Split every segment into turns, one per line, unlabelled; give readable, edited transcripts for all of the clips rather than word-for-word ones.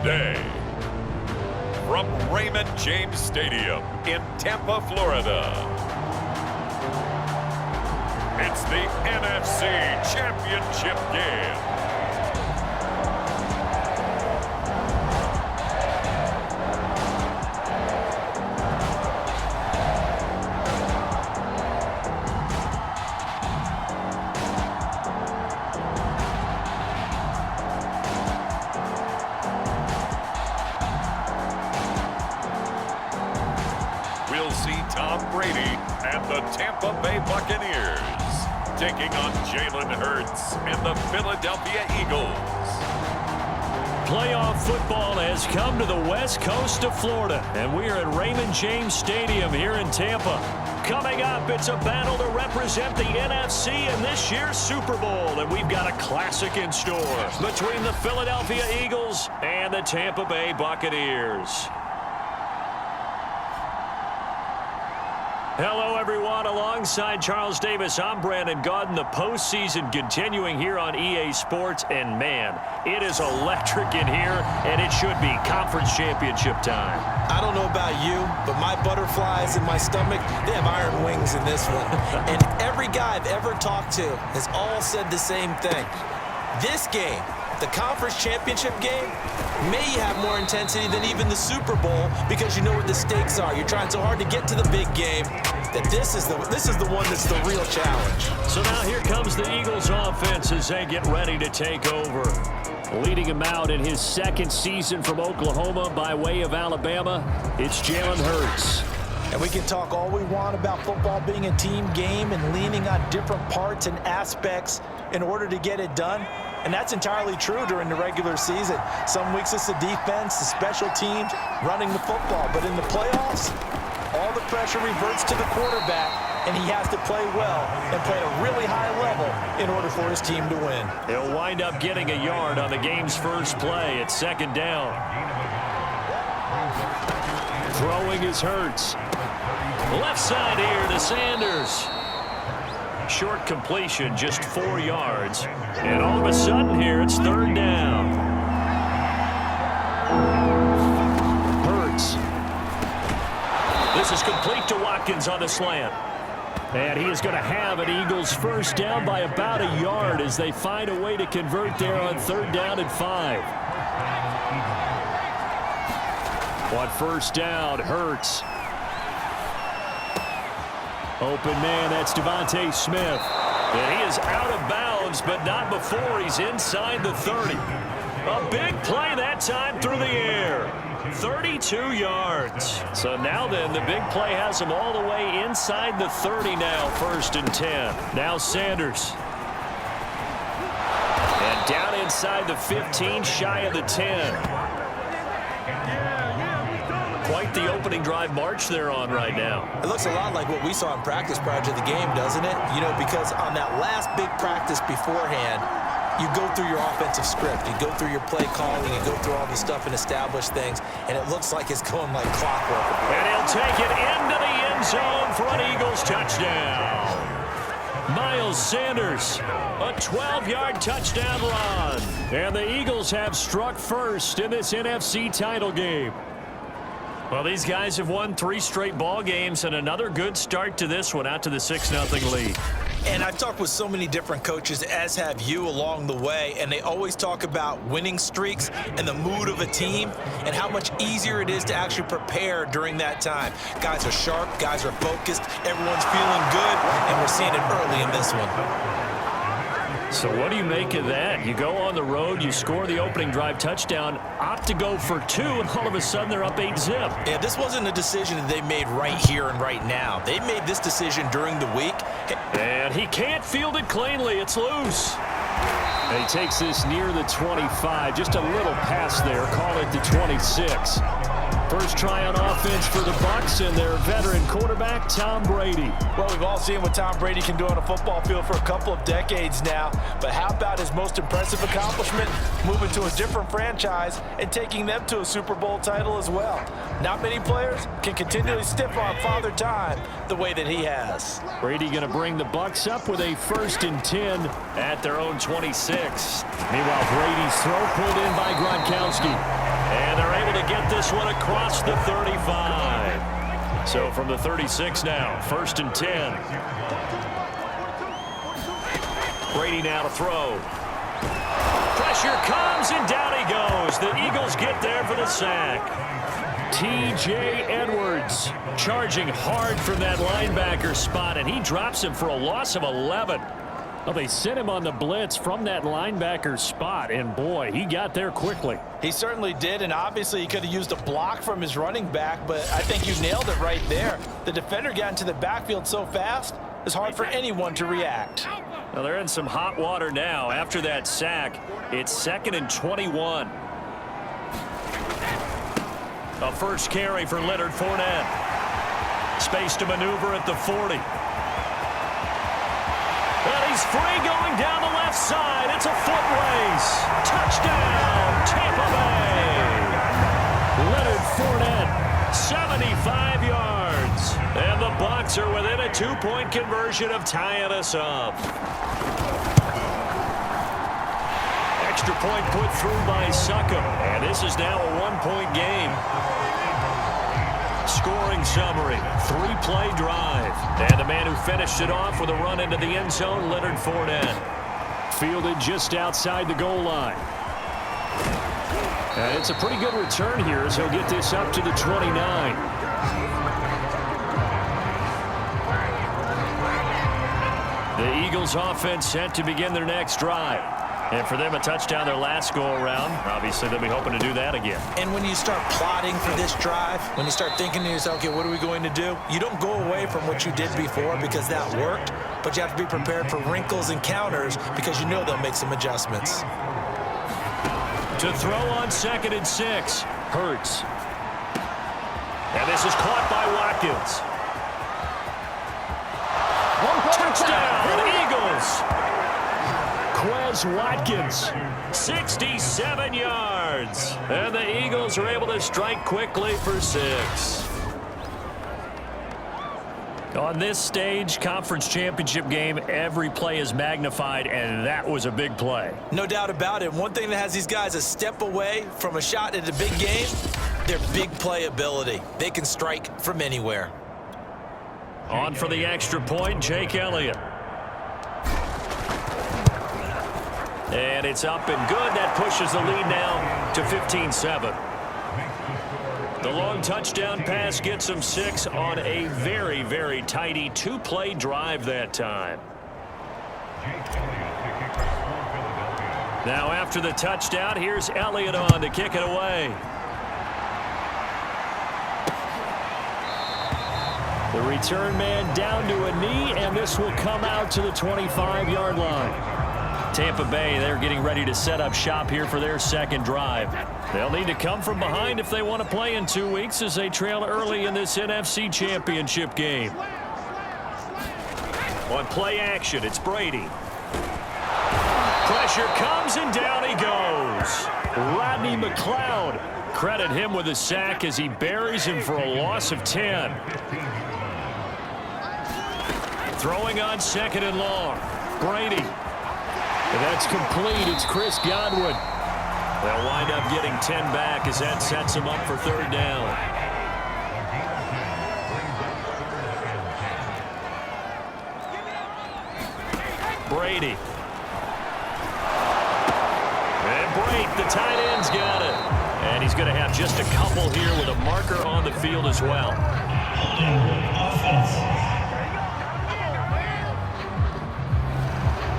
Day. From Raymond James Stadium in Tampa, Florida, it's the NFC Championship game. We'll see Tom Brady and the Tampa Bay Buccaneers taking on Jalen Hurts and the Philadelphia Eagles.
Playoff football has come to the west coast of Florida, and we are at Raymond James Stadium here in Tampa. Coming up, it's a battle to represent the NFC in this year's Super Bowl, and we've got a classic in store between the Philadelphia Eagles and the Tampa Bay Buccaneers. Hello, everyone. Alongside Charles Davis, I'm Brandon Gaudin. The postseason continuing here on EA Sports. And, man, it is electric in here, and it should be conference championship time.
I don't know about you, but my butterflies in my stomach, they have iron wings in this one. And every guy I've ever talked to has all said the same thing. This game, the conference championship game, may have more intensity than even the Super Bowl because you know what the stakes are. You're trying so hard to get to the big game that this is the one that's the real challenge.
So now here comes the Eagles offense as they get ready to take over. Leading him out in his second season from Oklahoma by way of Alabama, it's Jalen Hurts.
And we can talk all we want about football being a team game and leaning on different parts and aspects in order to get it done. And that's entirely true during the regular season. Some weeks it's the defense, the special teams, running the football. But in the playoffs, all the pressure reverts to the quarterback, and he has to play well and play at a really high level in order for his team to win.
He'll wind up getting a yard on the game's first play. It's second down. Throwing is Hurts. Left side here to Sanders. Short completion, just 4 yards. And all of a sudden here, it's third down. Hurts. This is complete to Watkins on the slant. And he is going to have an Eagles first down by about a yard as they find a way to convert there on third down and 5. On first down, Hurts. Open man, that's Devontae Smith. And he is out of bounds, but not before he's inside the 30. A big play that time through the air. 32 yards. So now then, the big play has him all the way inside the 30 now, first and 10. Now Sanders. And down inside the 15, shy of the 10. Quite the opening drive march they're on right now.
It looks a lot like what we saw in practice prior to the game, doesn't it? You know, because on that last big practice beforehand, you go through your offensive script. You go through your play calling. You go through all the stuff and establish things, and it looks like it's going like clockwork.
And he'll take it into the end zone for an Eagles touchdown. Miles Sanders, a 12-yard touchdown run. And the Eagles have struck first in this NFC title game. Well, these guys have won 3 straight ball games and another good start to this one out to the 6-0 lead.
And I've talked with so many different coaches, as have you, along the way, and they always talk about winning streaks and the mood of a team and how much easier it is to actually prepare during that time. Guys are sharp, guys are focused, everyone's feeling good, and we're seeing it early in this one.
So what do you make of that? You go on the road, you score the opening drive touchdown, opt to go for 2, and all of a sudden they're up 8-zip.
Yeah, this wasn't a decision that they made right here and right now. They made this decision during the week.
And he can't field it cleanly. It's loose. And he takes this near the 25. Just a little pass there. Call it the 26. First try on offense for the Bucs and their veteran quarterback, Tom Brady.
Well, we've all seen what Tom Brady can do on a football field for a couple of decades now. But how about his most impressive accomplishment? Moving to a different franchise and taking them to a Super Bowl title as well. Not many players can continually stiff on Father Time the way that he has.
Brady going to bring the Bucs up with a 1st and 10 at their own 26. Meanwhile, Brady's throw pulled in by Gronkowski. get this one across the 35. So from the 36 now, 1st and 10. Brady now to throw. Pressure comes, and down he goes. The Eagles get there for the sack. T.J. Edwards charging hard from that linebacker spot, and he drops him for a loss of 11. Well, they sent him on the blitz from that linebacker spot, and boy, he got there quickly.
He certainly did, and obviously he could have used a block from his running back, but I think you nailed it right there. The defender got into the backfield so fast, it's hard for anyone to react.
Well, they're in some hot water now. After that sack, it's 2nd and 21. A first carry for Leonard Fournette. Space to maneuver at the 40. And he's free going down the left side. It's a foot race. Touchdown, Tampa Bay. Leonard Fournette, 75 yards. And the Bucs are within a 2-point conversion of tying us up. Extra point put through by Succop. And this is now a 1-point game. Scoring summary, 3-play drive. And the man who finished it off with a run into the end zone, Leonard Fournette. Fielded just outside the goal line. And it's a pretty good return here as he'll get this up to the 29. The Eagles offense set to begin their next drive. And for them, a touchdown their last go-around. Obviously, they'll be hoping to do that again.
And when you start plotting for this drive, when you start thinking to yourself, okay, what are we going to do? You don't go away from what you did before because that worked, but you have to be prepared for wrinkles and counters because you know they'll make some adjustments.
To throw on 2nd and 6, Hurts. And this is caught by Watkins. Touchdown, Eagles! Quez Watkins, 67 yards. And the Eagles are able to strike quickly for 6. On this stage, conference championship game, every play is magnified, and that was a big play.
No doubt about it. One thing that has these guys a step away from a shot at a big game, their big play ability. They can strike from anywhere.
On for the extra point, Jake Elliott. And it's up and good. That pushes the lead now to 15-7. The long touchdown pass gets them 6 on a very, very tidy 2-play drive that time. Now after the touchdown, here's Elliott on to kick it away. The return man down to a knee, and this will come out to the 25-yard line. Tampa Bay, they're getting ready to set up shop here for their second drive. They'll need to come from behind if they want to play in 2 weeks as they trail early in this NFC championship game. On play action, it's Brady. Pressure comes, and down he goes. Rodney McLeod. Credit him with a sack as he buries him for a loss of 10. Throwing on 2nd and long. Brady. And that's complete. It's Chris Godwin. They'll wind up getting 10 back as that sets them up for 3rd down. Brady. And Brate, the tight end's got it. And he's going to have just a couple here with a marker on the field as well.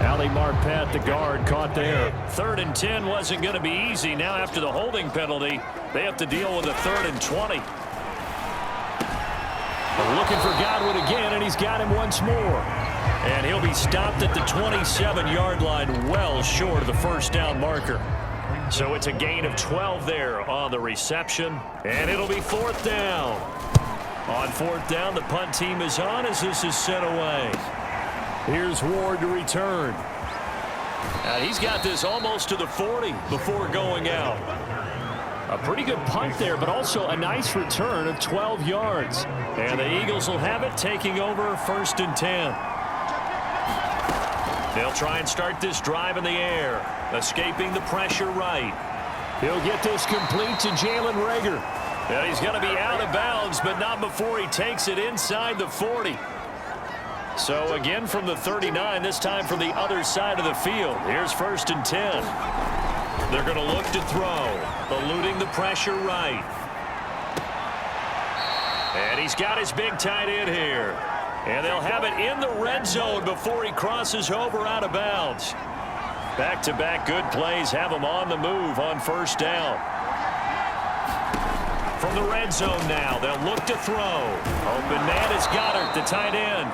Ali Marpet, the guard, caught there. 3rd and 10 wasn't going to be easy. Now after the holding penalty, they have to deal with a 3rd and 20. They're looking for Godwin again, and he's got him once more. And he'll be stopped at the 27-yard line, well short of the 1st down marker. So it's a gain of 12 there on the reception, and it'll be 4th down. On 4th down, the punt team is on as this is sent away. Here's Ward to return. He's got this almost to the 40 before going out. A pretty good punt there, but also a nice return of 12 yards. And the Eagles will have it, taking over 1st and 10. They'll try and start this drive in the air, escaping the pressure right. He'll get this complete to Jalen Reagor. And he's going to be out of bounds, but not before he takes it inside the 40. So again from the 39, this time from the other side of the field. Here's 1st and 10. They're going to look to throw, eluding the pressure right. And he's got his big tight end here. And they'll have it in the red zone before he crosses over out of bounds. Back-to-back good plays have him on the move on 1st down. From the red zone now, they'll look to throw. Open man is Goddard, the tight end.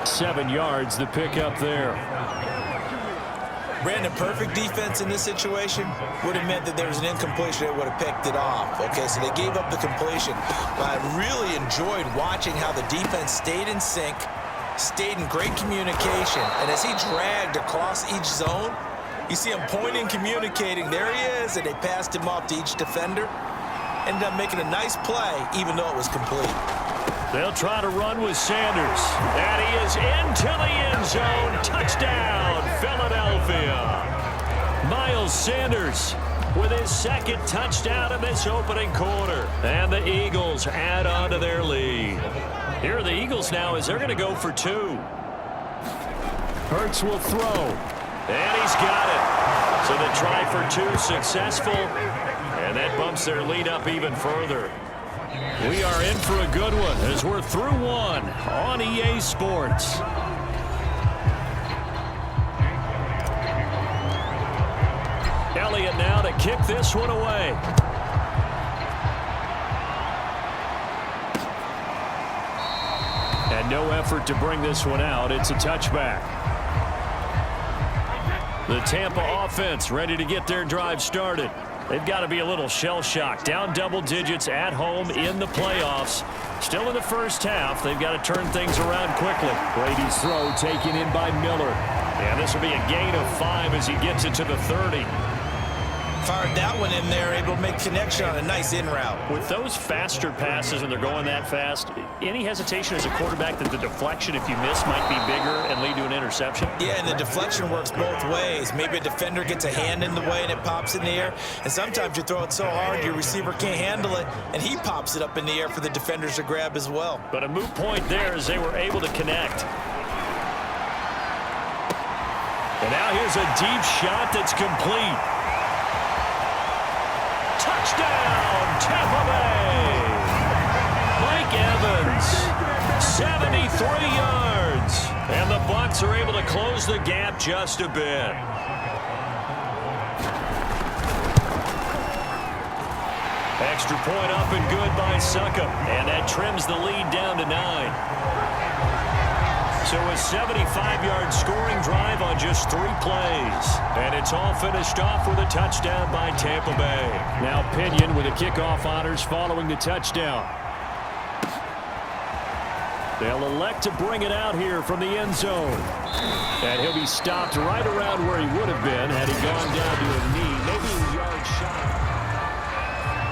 7 yards, the pickup there.
Brandon, perfect defense in this situation would have meant that there was an incompletion. They would have picked it off. Okay, so they gave up the completion. But I really enjoyed watching how the defense stayed in sync, stayed in great communication. And as he dragged across each zone, you see him pointing, communicating. There he is, and they passed him off to each defender. Ended up making a nice play, even though it was complete.
They'll try to run with Sanders. And he is into the end zone. Touchdown, Philadelphia. Miles Sanders with his 2nd touchdown in this opening quarter. And the Eagles add on to their lead. Here are the Eagles now as they're going to go for 2. Hurts will throw. And he's got it. So the try for 2 successful. And that bumps their lead up even further. We are in for a good one as we're through 1 on EA Sports. Elliott now to kick this one away. And no effort to bring this one out. It's a touchback. The Tampa offense ready to get their drive started. They've got to be a little shell-shocked. Down double digits at home in the playoffs. Still in the first half. They've got to turn things around quickly. Brady's throw taken in by Miller. And this will be a gain of 5 as he gets it to the 30.
Fired that one in there, able to make connection on a nice in route.
With those faster passes and they're going that fast, any hesitation as a quarterback that the deflection, if you miss, might be bigger and lead to an interception?
Yeah, and the deflection works both ways. Maybe a defender gets a hand in the way and it pops in the air. And sometimes you throw it so hard your receiver can't handle it, and he pops it up in the air for the defenders to grab as well.
But a moot point there as they were able to connect. And now here's a deep shot that's complete. Touchdown, Tampa Bay! Mike Evans, 73 yards. And the Bucs are able to close the gap just a bit. Extra point up and good by Suckup. And that trims the lead down to 9. So a 75-yard scoring drive on just 3 plays. And it's all finished off with a touchdown by Tampa Bay. Now Pinion with the kickoff honors following the touchdown. They'll elect to bring it out here from the end zone. And he'll be stopped right around where he would have been had he gone down to a knee, maybe a yard shy.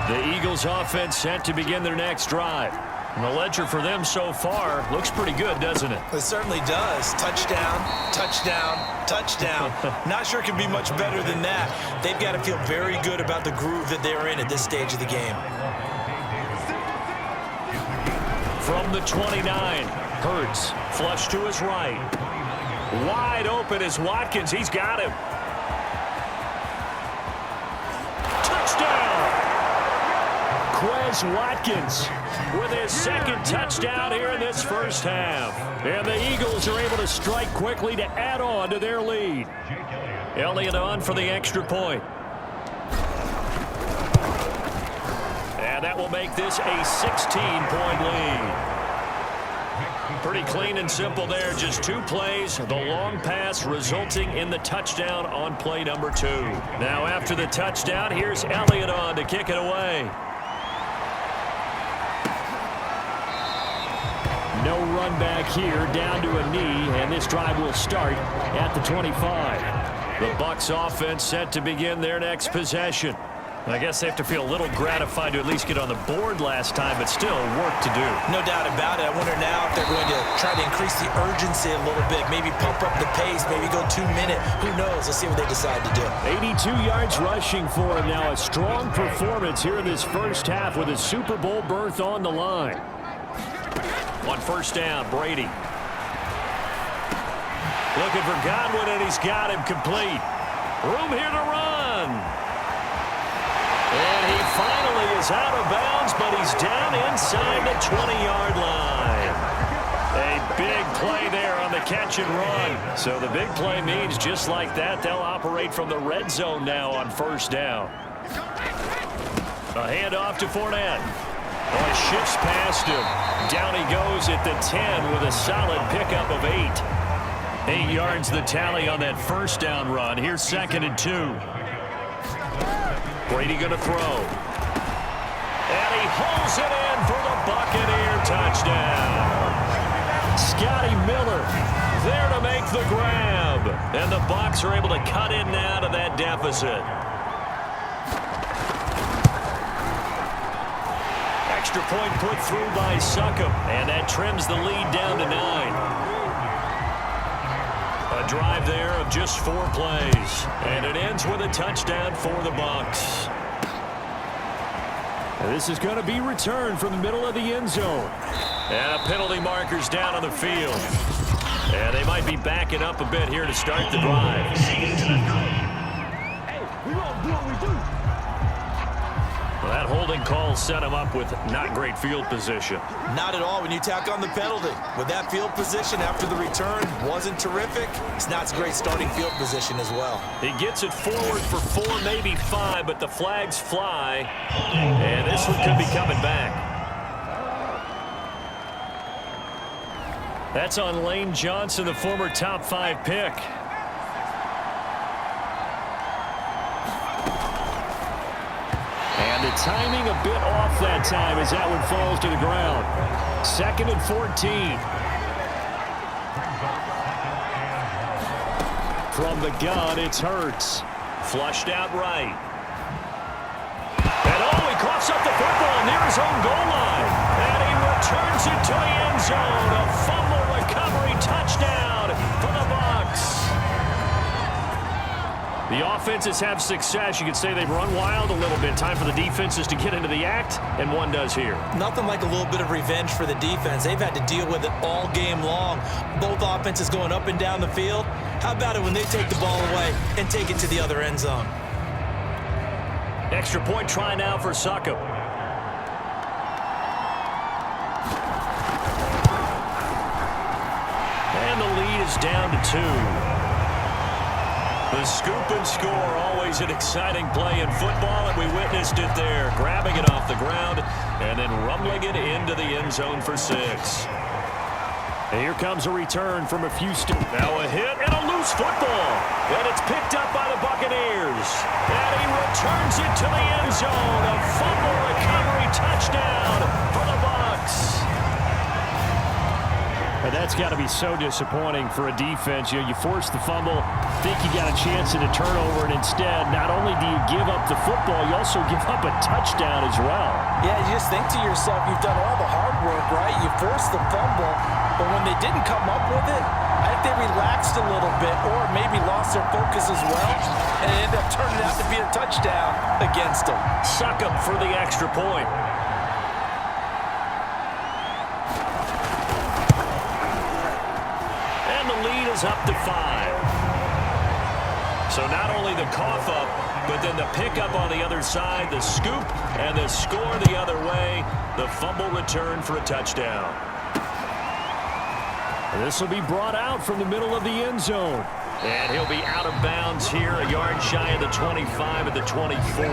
The Eagles offense set to begin their next drive. And the ledger for them so far looks pretty good, doesn't it?
It certainly does. Touchdown, touchdown, touchdown. Not sure it can be much better than that. They've got to feel very good about the groove that they're in at this stage of the game.
From the 29, Hurts, flush to his right. Wide open is Watkins. He's got him. Touchdown! Quez Watkins with his 2nd touchdown here in this first half. And the Eagles are able to strike quickly to add on to their lead. Elliott on for the extra point. And that will make this a 16-point lead. Pretty clean and simple there. Just 2 plays. The long pass resulting in the touchdown on play number 2. Now after the touchdown, here's Elliott on to kick it away. No run back here, down to a knee, and this drive will start at the 25. The Bucs offense set to begin their next possession. I guess they have to feel a little gratified to at least get on the board last time, but still work to do.
No doubt about it. I wonder now if they're going to try to increase the urgency a little bit, maybe pump up the pace, maybe go 2 minute. Who knows? Let's see what they decide to do.
82 yards rushing for him now. A strong performance here in this first half with a Super Bowl berth on the line. On first down, Brady. Looking for Godwin, and he's got him complete. Room here to run. And he finally is out of bounds, but he's down inside the 20-yard line. A big play there on the catch and run. So the big play means just like that, they'll operate from the red zone now on first down. A handoff to Fournette. Oh, he shifts past him. Down he goes at the 10 with a solid pickup of 8. 8 yards the tally on that first down run. Here's 2nd and 2. Brady going to throw. And he holds it in for the Buccaneer touchdown. Scotty Miller there to make the grab. And the Bucs are able to cut in now to that deficit. Extra point put through by Succop. And that trims the lead down to 9. A drive there of just 4 plays. And it ends with a touchdown for the Bucs. And this is going to be returned from the middle of the end zone. And a penalty marker's down on the field. And they might be backing up a bit here to start the drive. Well, that holding call set him up with not great field position.
Not at all when you tack on the penalty. With that field position after the return wasn't terrific. It's not a great starting field position as well.
He gets it forward for 4, maybe 5, but the flags fly. And this one could be coming back. That's on Lane Johnson, the former top 5 pick. And the timing a bit off that time as that one falls to the ground. 2nd and 14. From the gun, it's Hurts. Flushed out right. And oh, he coughs up the football near his own goal line. And he returns it to the end zone. A fumble recovery touchdown for the Bucs. The offenses have success. You could say they've run wild a little bit. Time for the defenses to get into the act, and one does here.
Nothing like a little bit of revenge for the defense. They've had to deal with it all game long. Both offenses going up and down the field. How about it when they take the ball away and take it to the other end zone?
Extra point try now for Succop. And the lead is down to 2. The scoop and score, always an exciting play in football, and we witnessed it there. Grabbing it off the ground and then rumbling it into the end zone for 6. And here comes a return from a few steps. Now a hit and a loose football. And it's picked up by the Buccaneers. And he returns it to the end zone. A fumble recovery touchdown for the Bucs. And that's got to be so disappointing for a defense. You know, you force the fumble, think you got a chance at a turnover, and instead, not only do you give up the football, you also give up a touchdown as well.
Yeah, you just think to yourself, you've done all the hard work, right? You forced the fumble, but when they didn't come up with it, I think they relaxed a little bit or maybe lost their focus as well, and it ended up turning out to be a touchdown against them.
Succop for the extra point. Up to 5. So not only the cough up, but then the pickup on the other side, the scoop, and the score the other way. The fumble return for a touchdown. And this will be brought out from the middle of the end zone. And he'll be out of bounds here, a yard shy of the 25 at the 24.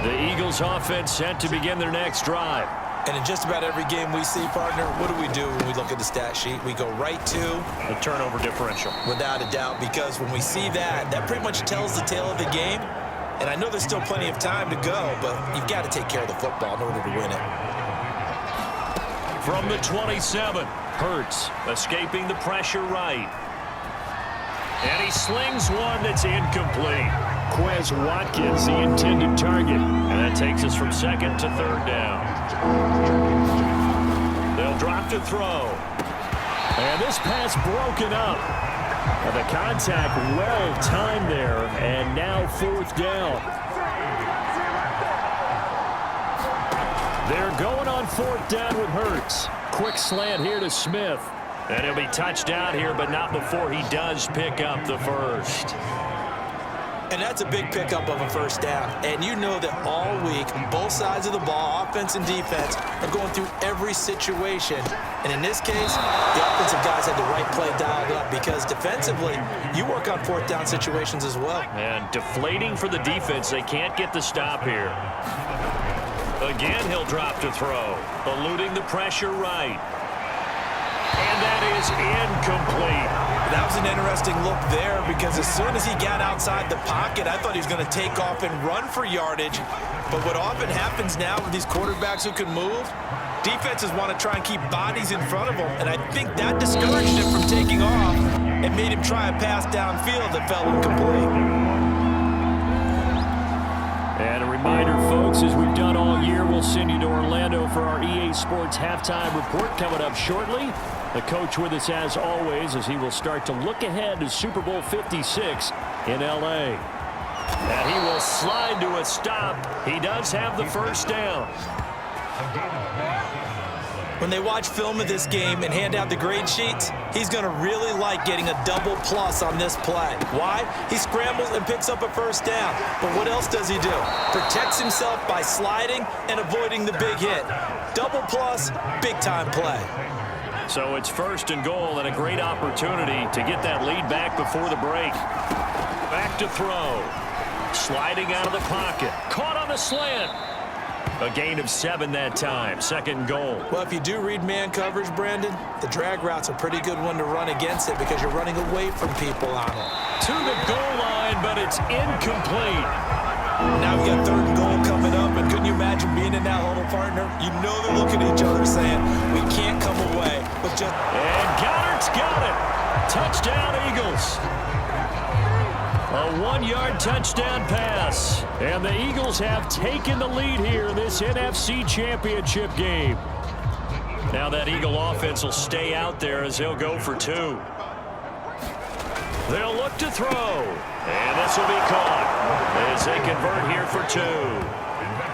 The Eagles offense set to begin their next drive.
And in just about every game we see, partner, what do we do when we look at the stat sheet? We go right to
the turnover differential.
Without a doubt, because when we see that, that pretty much tells the tale of the game. And I know there's still plenty of time to go, but you've got to take care of the football in order to win it.
From the 27, Hurts escaping the pressure right. And he slings one that's incomplete. Quez Watkins, the intended target. And that takes us from second to third down. They'll drop to throw. And this pass broken up. And the contact well timed there. And now fourth down. They're going on fourth down with Hurts. Quick slant here to Smith. And he'll be touched down here, but not before he does pick up the first.
And that's a big pickup of a first down. And you know that all week, both sides of the ball, offense and defense, are going through every situation. And in this case, the offensive guys had the right play dialed up because defensively, you work on fourth down situations as well.
And deflating for the defense. They can't get the stop here. Again, he'll drop to throw. Eluding the pressure right. And that is incomplete.
That was an interesting look there because as soon as he got outside the pocket, I thought he was going to take off and run for yardage. But what often happens now with these quarterbacks who can move, defenses want to try and keep bodies in front of them. And I think that discouraged him from taking off and made him try a pass downfield that fell incomplete.
And a reminder, folks, as we've done all year, we'll send you to Orlando for our EA Sports halftime report coming up shortly. The coach with us as always as he will start to look ahead to Super Bowl 56 in L.A. And he will slide to a stop. He does have the first down.
When they watch film of this game and hand out the grade sheets, he's going to really like getting a double plus on this play. Why? He scrambles and picks up a first down. But what else does he do? Protects himself by sliding and avoiding the big hit. Double plus, big-time play.
So it's first and goal and a great opportunity to get that lead back before the break. Back to throw. Sliding out of the pocket. Caught on the slant. A gain of 7 that time. Second goal.
Well, if you do read man coverage, Brandon, the drag route's a pretty good one to run against it because you're running away from people on it.
To the goal line, but it's incomplete.
Now we got third and goal coming up, and couldn't you imagine being in that huddle, partner? You know they're looking at each other saying, we can't come away with just...
And Goddard's got it. Touchdown, Eagles. A 1-yard touchdown pass. And the Eagles have taken the lead here in this NFC Championship game. Now that Eagle offense will stay out there as they'll go for 2. They'll look to throw. And this will be caught as they convert here for 2.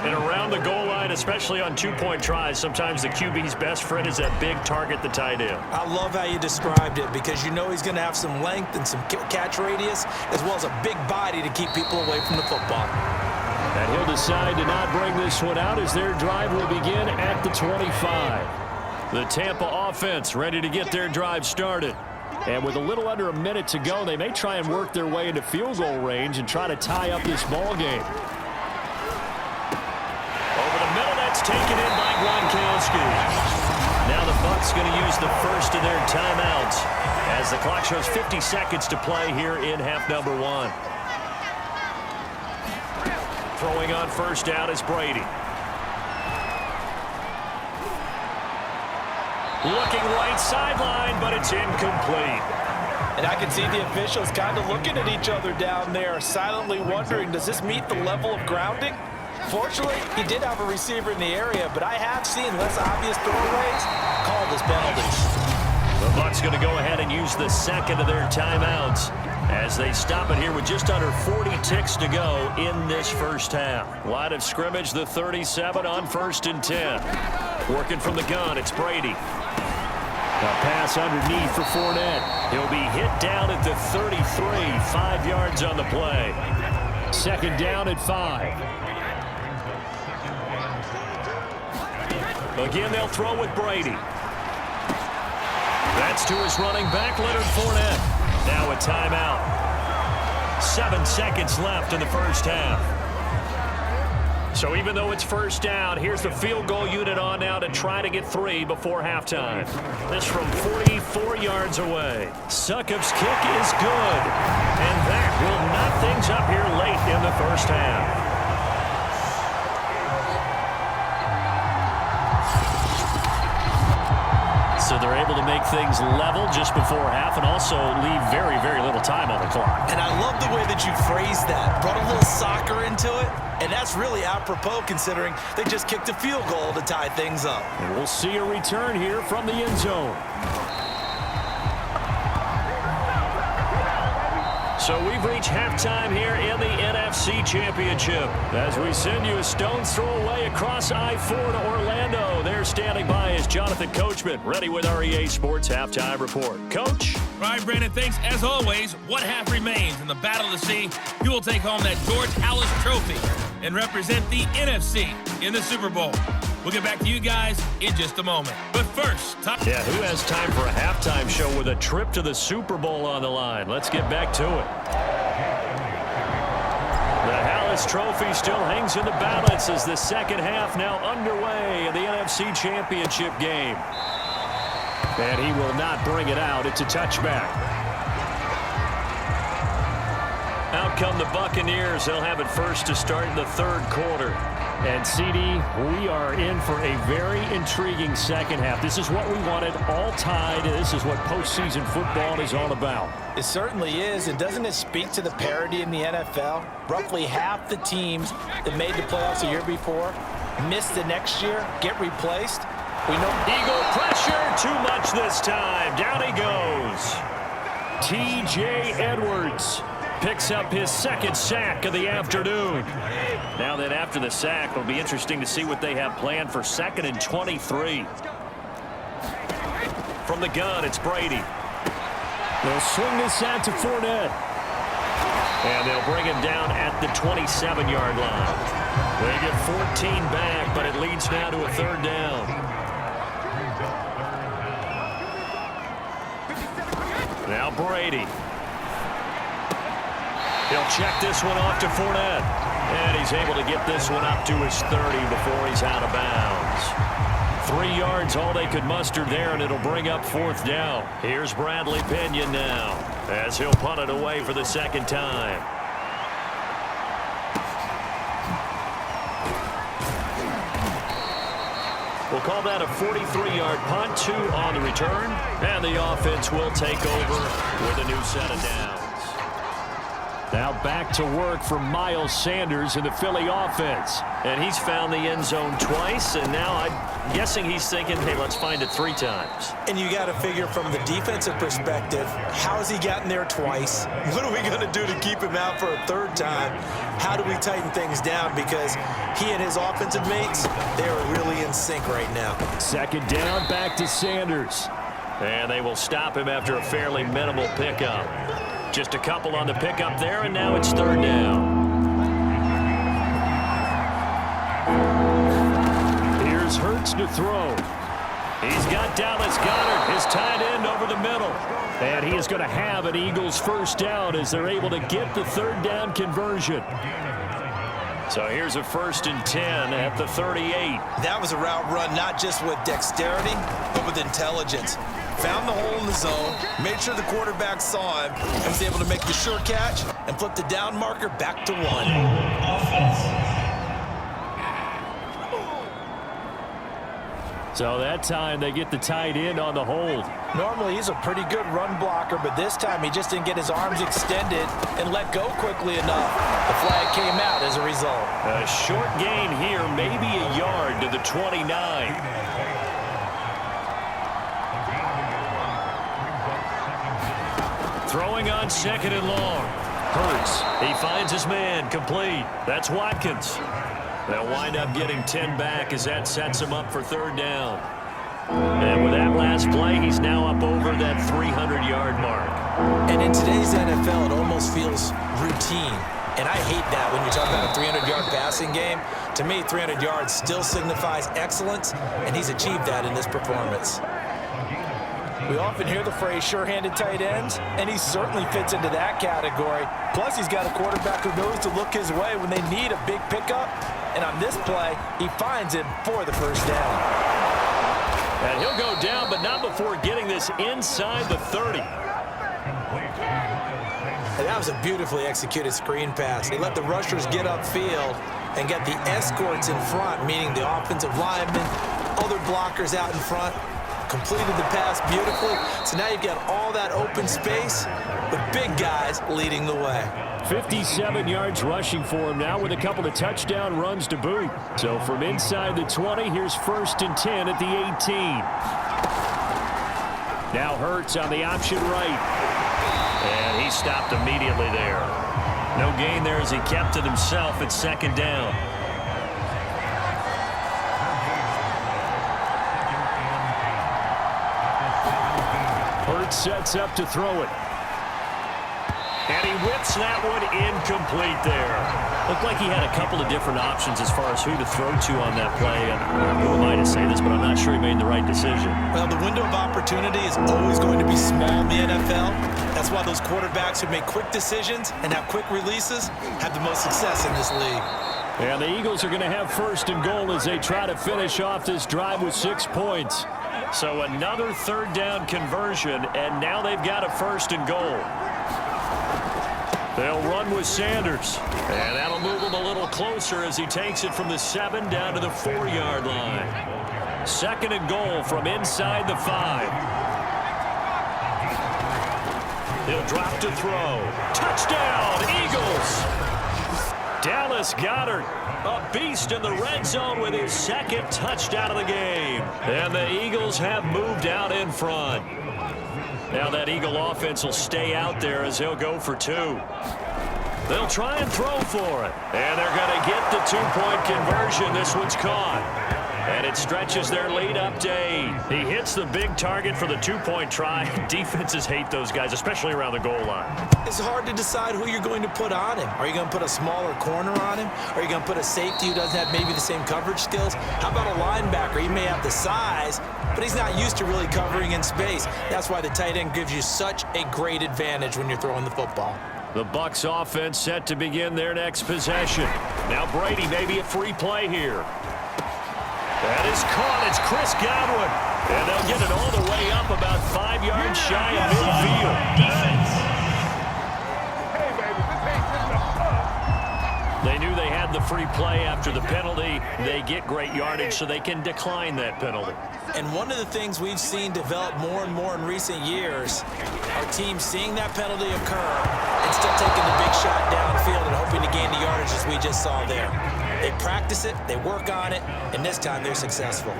And around the goal line, especially on 2-point tries, sometimes the QB's best friend is that big target, the tight end.
I love how you described it because you know he's going to have some length and some catch radius as well as a big body to keep people away from the football.
And he'll decide to not bring this one out as their drive will begin at the 25. The Tampa offense ready to get their drive started. And with a little under a minute to go, they may try and work their way into field goal range and try to tie up this ball game. Over the middle, that's taken in by Gronkowski. Now the Bucs going to use the first of their timeouts as the clock shows 50 seconds to play here in half number 1. Throwing on first down is Brady. Looking right sideline, but it's incomplete.
And I can see the officials kind of looking at each other down there, silently wondering, does this meet the level of grounding? Fortunately, he did have a receiver in the area, but I have seen less obvious throwaways called as penalties.
The Bucs going to go ahead and use the second of their timeouts as they stop it here with just under 40 ticks to go in this first half. Line of scrimmage, the 37 on 1st and 10. Working from the gun, it's Brady. A pass underneath for Fournette. He'll be hit down at the 33, 5 yards on the play. Second down at 5. Again, they'll throw with Brady. That's to his running back, Leonard Fournette. Now a timeout. 7 seconds left in the first half. So even though it's first down, here's the field goal unit on now to try to get 3 before halftime. This from 44 yards away. Succop's kick is good. And that will knot things up here late in the first half. So they're able to make things level just before half and also leave very, very little time on the clock.
And I love the way that you phrased that. Brought a little soccer into it, and that's really apropos considering they just kicked a field goal to tie things up.
And we'll see a return here from the end zone. So we've reached halftime here in the NFC Championship. As we send you a stone's throw away across I-4 to Orlando. There standing by is Jonathan Coachman, ready with our EA Sports Halftime Report. Coach?
All right, Brandon, thanks. As always, what half remains in the Battle of the Sea? You will take home that George Halas Trophy and represent the NFC in the Super Bowl. We'll get back to you guys in just a moment. But first,
yeah, who has time for a halftime show with a trip to the Super Bowl on the line? Let's get back to it. The Halas Trophy still hangs in the balance as the second half now underway in the NFC Championship game. And he will not bring it out. It's a touchback. Out come the Buccaneers. They'll have it first to start in the third quarter. And, CD, we are in for a very intriguing second half. This is what we wanted, all tied. This is what postseason football is all about.
It certainly is. And doesn't it speak to the parity in the NFL? Roughly half the teams that made the playoffs the year before miss the next year, get replaced. We know
Eagle pressure, too much this time. Down he goes. T.J. Edwards picks up his second sack of the afternoon. Now then, after the sack, it'll be interesting to see what they have planned for 2nd and 23. From the gun, it's Brady. They'll swing this out to Fournette. And they'll bring him down at the 27-yard line. They get 14 back, but it leads now to a third down. Now Brady. He'll check this one off to Fournette. And he's able to get this one up to his 30 before he's out of bounds. 3 yards, all they could muster there, and it'll bring up fourth down. Here's Bradley Pinion now, as he'll punt it away for the second time. We'll call that a 43-yard punt, 2 on the return, and the offense will take over with a new set of downs. Now back to work for Miles Sanders in the Philly offense. And he's found the end zone twice, and now I'm guessing he's thinking, hey, let's find it 3 times.
And you got to figure from the defensive perspective, how has he gotten there twice? What are we going to do to keep him out for a 3rd time? How do we tighten things down? Because he and his offensive mates, they are really in sync right now.
Second down, back to Sanders. And they will stop him after a fairly minimal pickup. Just a couple on the pickup there, and now it's 3rd down. Here's Hurts to throw. He's got Dallas Goedert, his tight end, over the middle. And he is going to have an Eagles first down as they're able to get the 3rd down conversion. So here's a 1st and 10 at the 38.
That was a route run not just with dexterity, but with intelligence. Found the hole in the zone, made sure the quarterback saw him, and was able to make the sure catch and flip the down marker back to 1.
So that time they get the tight end on the hold.
Normally he's a pretty good run blocker, but this time he just didn't get his arms extended and let go quickly enough. The flag came out as a result.
A short gain here, maybe a yard to the 29. Throwing on 2nd and long. Hurts. He finds his man. Complete. That's Watkins. They'll wind up getting 10 back as that sets him up for 3rd down. And with that last play, he's now up over that 300-yard mark.
And in today's NFL, it almost feels routine. And I hate that when you talk about a 300-yard passing game. To me, 300 yards still signifies excellence, and he's achieved that in this performance. We often hear the phrase sure-handed tight ends, and he certainly fits into that category. Plus, he's got a quarterback who knows to look his way when they need a big pickup. And on this play, he finds it for the first down.
And he'll go down, but not before getting this inside the 30.
And that was a beautifully executed screen pass. He let the rushers get upfield and get the escorts in front, meaning the offensive linemen, other blockers out in front, completed the pass beautifully. So now you've got all that open space with big guys leading the way.
57 yards rushing for him now with a couple of touchdown runs to boot. So from inside the 20, here's 1st and 10 at the 18. Now Hurts on the option right. And he stopped immediately there. No gain there as he kept it himself at 2nd down. Hurts sets up to throw it. And he whips that one incomplete there. Looked like he had a couple of different options as far as who to throw to on that play. And who am I to say this, but I'm not sure he made the right decision.
Well, the window of opportunity is always going to be small in the NFL. That's why those quarterbacks who make quick decisions and have quick releases have the most success in this league.
And the Eagles are going to have 1st and goal as they try to finish off this drive with 6 points. So another 3rd down conversion, and now they've got a 1st and goal. They'll run with Sanders, and that'll move him a little closer as he takes it from the 7 down to the 4-yard line. 2nd and goal from inside the 5. He'll drop to throw. Touchdown, Eagles! Dallas Goedert, a beast in the red zone with his 2nd touchdown of the game. And the Eagles have moved out in front. Now that Eagle offense will stay out there as they'll go for 2. They'll try and throw for it. And they're going to get the 2-point conversion. This one's caught. And it stretches their lead up to 8. He hits the big target for the 2-point try. Defenses hate those guys, especially around the goal line.
It's hard to decide who you're going to put on him. Are you going to put a smaller corner on him? Are you going to put a safety who doesn't have maybe the same coverage skills? How about a linebacker? He may have the size, but he's not used to really covering in space. That's why the tight end gives you such a great advantage when you're throwing the football.
The Bucs offense set to begin their next possession. Now Brady, maybe a free play here. That is caught. It's Chris Godwin. And they'll get it all the way up about 5 yards shy of midfield. Defense. They knew they had the free play after the penalty. They get great yardage so they can decline that penalty.
And one of the things we've seen develop more and more in recent years are teams seeing that penalty occur and still taking the big shot downfield and hoping to gain the yardage as we just saw there. They practice it, they work on it, and this time they're successful.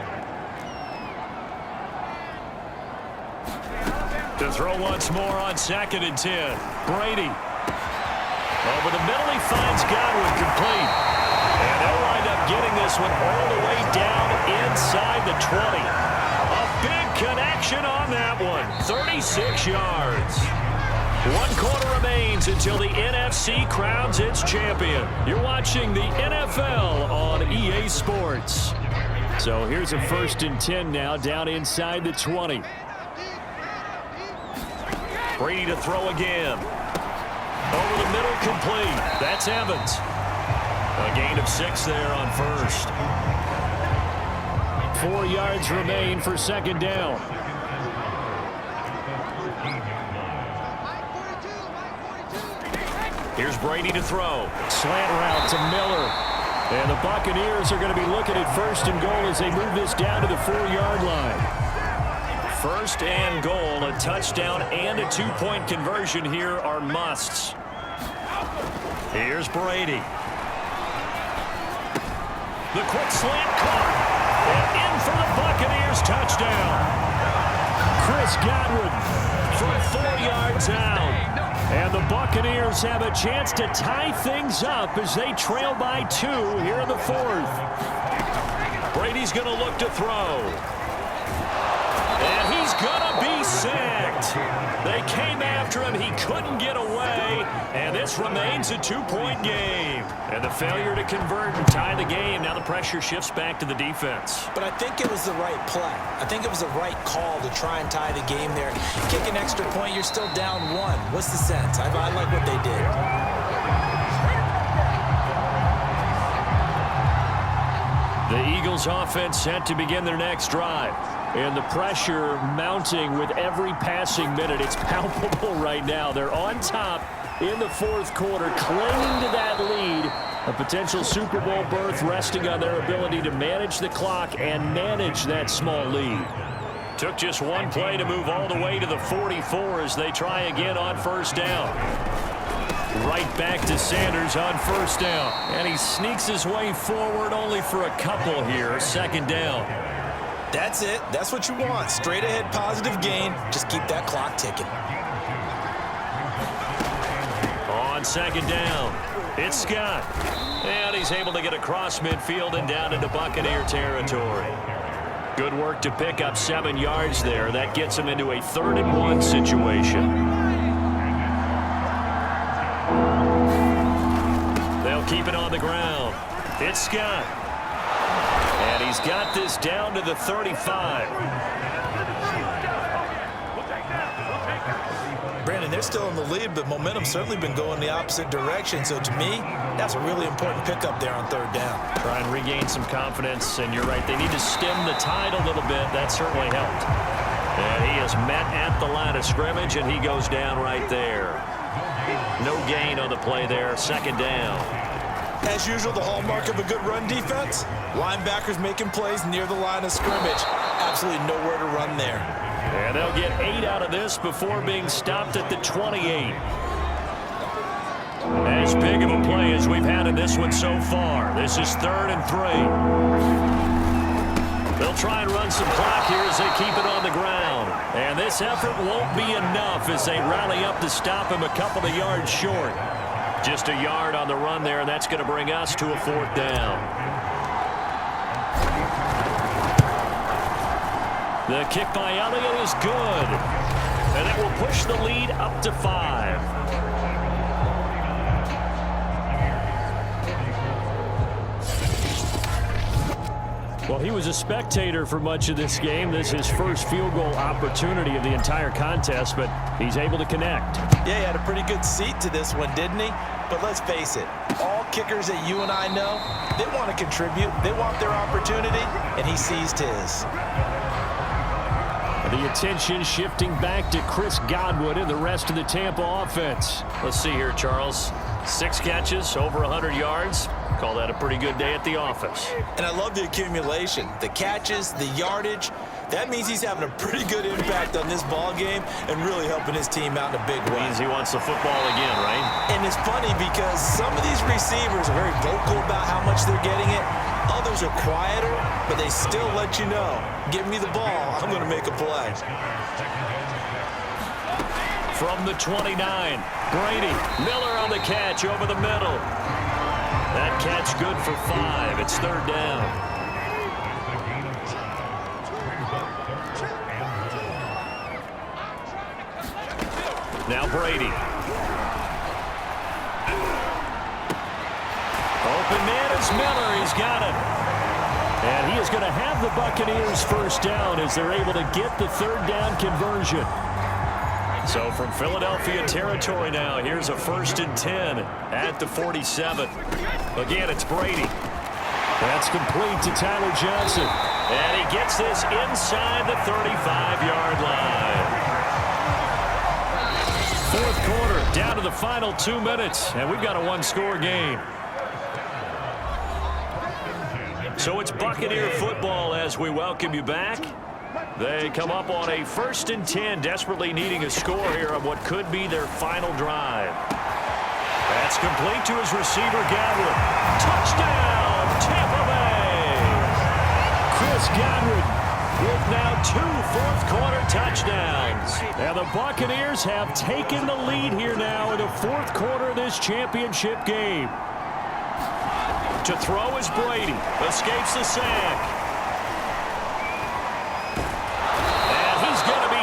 To throw once more on 2nd and 10. Brady. Over the middle, he finds Godwin complete. And they'll wind up getting this one all the way down inside the 20. A big connection on that one. 36 yards. 1 quarter remains until the NFC crowns its champion. You're watching the NFL on EA Sports. So here's a 1st and 10 now down inside the 20. Brady to throw again. Over the middle, complete. That's Evans. A gain of 6 there on 1st. 4 yards remain for 2nd down. Here's Brady to throw. Slant route to Miller. And the Buccaneers are going to be looking at 1st and goal as they move this down to the 4-yard line. 1st and goal, a touchdown and a 2-point conversion here are musts. Here's Brady. The quick slant caught. And in for the Buccaneers touchdown. Chris Godwin from 4 yards out. And the Buccaneers have a chance to tie things up as they trail by 2 here in the 4th. Brady's going to look to throw. And he's going to be sacked. They came after him. He couldn't get away. And this remains a 2-point game. And the failure to convert and tie the game. Now the pressure shifts back to the defense.
But I think it was the right play. I think it was the right call to try and tie the game there. Kick an extra point, you're still down 1. What's the sense? I like what they did.
The Eagles offense set to begin their next drive. And the pressure mounting with every passing minute. It's palpable right now. They're on top in the 4th quarter, clinging to that lead. A potential Super Bowl berth resting on their ability to manage the clock and manage that small lead. Took just one play to move all the way to the 44 as they try again on first down. Right back to Sanders on first down. And he sneaks his way forward only for a couple here. Second down.
That's it. That's what you want. Straight ahead positive gain. Just keep that clock ticking.
On second down, it's Scott. And he's able to get across midfield and down into Buccaneer territory. Good work to pick up 7 yards there. That gets him into a 3rd-and-1 situation. They'll keep it on the ground. It's Scott. And he's got this down to the 35.
Brandon, they're still in the lead, but momentum's certainly been going the opposite direction. So to me, that's a really important pickup there on 3rd down.
Try and regain some confidence, and you're right. They need to stem the tide a little bit. That certainly helped. And he is met at the line of scrimmage, and he goes down right there. No gain on the play there. 2nd down.
As usual, the hallmark of a good run defense, linebackers making plays near the line of scrimmage. Absolutely nowhere to run there.
And they'll get 8 out of this before being stopped at the 28. As big of a play as we've had in this one so far. This is 3rd and 3. They'll try and run some clock here as they keep it on the ground. And this effort won't be enough as they rally up to stop him a couple of yards short. Just a yard on the run there, and that's going to bring us to a 4th down. The kick by Elliott is good. And it will push the lead up to 5. Well, he was a spectator for much of this game. This is his first field goal opportunity of the entire contest, but he's able to connect.
Yeah, he had a pretty good seat to this one, didn't he? But let's face it, all kickers that you and I know, they want to contribute. They want their opportunity, and he seized his.
The attention shifting back to Chris Godwin and the rest of the Tampa offense. Let's see here, Charles. 6 catches, over 100 yards. Call that a pretty good day at the office.
And I love the accumulation, the catches, the yardage. That means he's having a pretty good impact on this ball game and really helping his team out in a big way.
Means he wants the football again, right?
And it's funny because some of these receivers are very vocal about how much they're getting it. Others are quieter, but they still let you know, give me the ball, I'm going to make a play.
From the 29, Brady. Miller on the catch over the middle. That catch good for 5. It's 3rd down. Now Brady. Open man is Miller. He's got it. And he is going to have the Buccaneers first down as they're able to get the 3rd down conversion. So from Philadelphia territory now, here's a 1st and 10 at the 47. Again, it's Brady. That's complete to Tyler Johnson. And he gets this inside the 35-yard line. 4th quarter, down to the final 2 minutes, and we've got a 1-score game. So it's Buccaneer football as we welcome you back. They come up on a 1st and 10, desperately needing a score here on what could be their final drive. That's complete to his receiver, Godwin. Touchdown, Tampa Bay! Chris Godwin with now 2 fourth-quarter touchdowns. And the Buccaneers have taken the lead here now in the 4th quarter of this championship game. To throw is Brady. Escapes the sack.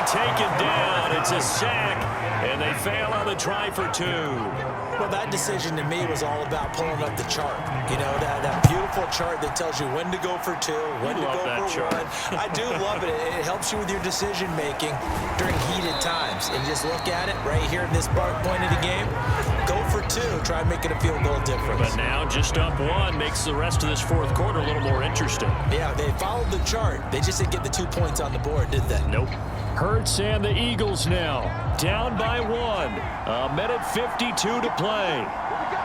Taken down. It's a sack, and they fail on the try for 2.
Well, that decision to me was all about pulling up the chart. You know, that beautiful chart that tells you when to go for 2, when to go for 1. I do love it. It helps you with your decision-making during heated times. And just look at it right here in this point of the game. Go for 2. Try making a field goal difference.
But now just up 1 makes the rest of this 4th quarter a little more interesting.
Yeah, they followed the chart. They just didn't get the 2 points on the board, did they?
Nope. Hurts and the Eagles now down by 1. 1:52 to play.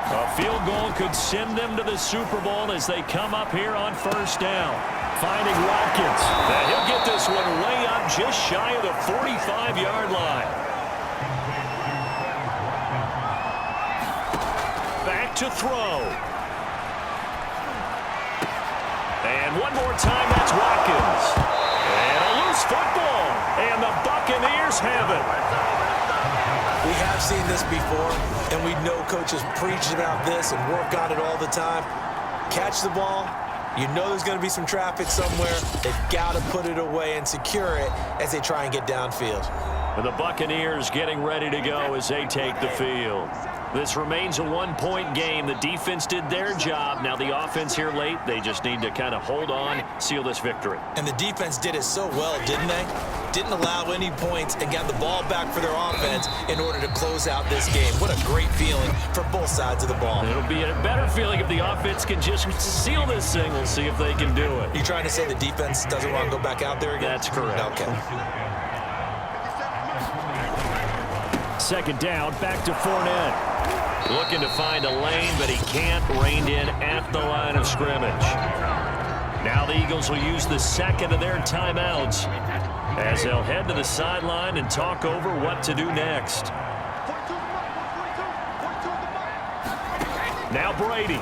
A field goal could send them to the Super Bowl as they come up here on first down. Finding Watkins. And he'll get this one way up just shy of the 45-yard line. Back to throw. And one more time, that's Watkins. And a loose football. And the Buccaneers have it.
We have seen this before, and we know coaches preach about this and work on it all the time. Catch the ball. You know there's going to be some traffic somewhere. They've got to put it away and secure it as they try and get downfield.
And the Buccaneers getting ready to go as they take the field. This remains a one-point game. The defense did their job. Now the offense here late, they just need to kind of hold on, seal this victory.
And the defense did it so well, didn't they? Didn't allow any points and got the ball back for their offense in order to close out this game. What a great feeling for both sides of the ball.
It'll be a better feeling if the offense can just seal this thing. We'll see if they can do it.
You trying to say the defense doesn't want to go back out there again?
That's correct.
Okay.
Second down, back to Fournette. Looking to find a lane, but he can't. Reined in at the line of scrimmage. Now the Eagles will use the second of their timeouts as they'll head to the sideline and talk over what to do next. Now Brady.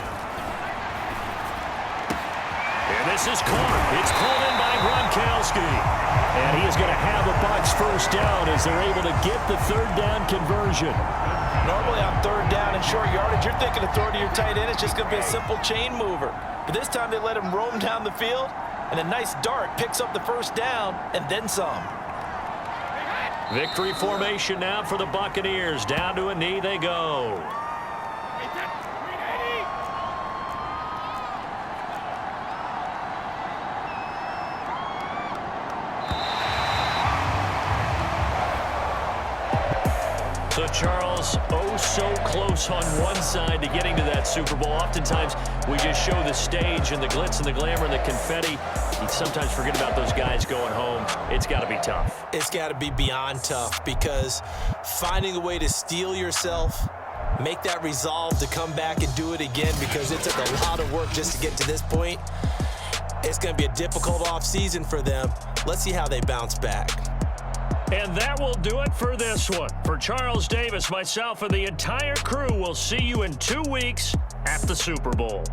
And this is caught. It's pulled in by Gronkowski. And he is going to have a Bucs first down as they're able to get the third down conversion.
Normally on third down and short yardage, you're thinking of throw to your tight end. It's just going to be a simple chain mover. But this time they let him roam down the field, and a nice dart picks up the first down and then some.
Victory formation now for the Buccaneers. Down to a knee they go. So, Charles, oh so close on one side to getting to that Super Bowl. Oftentimes, we just show the stage and the glitz and the glamour and the confetti. You sometimes forget about those guys going home. It's got to be tough.
It's got to be beyond tough because finding a way to steel yourself, make that resolve to come back and do it again because it took a lot of work just to get to this point. It's going to be a difficult offseason for them. Let's see how they bounce back.
And that will do it for this one. For Charles Davis, myself, and the entire crew, we'll see you in 2 weeks at the Super Bowl.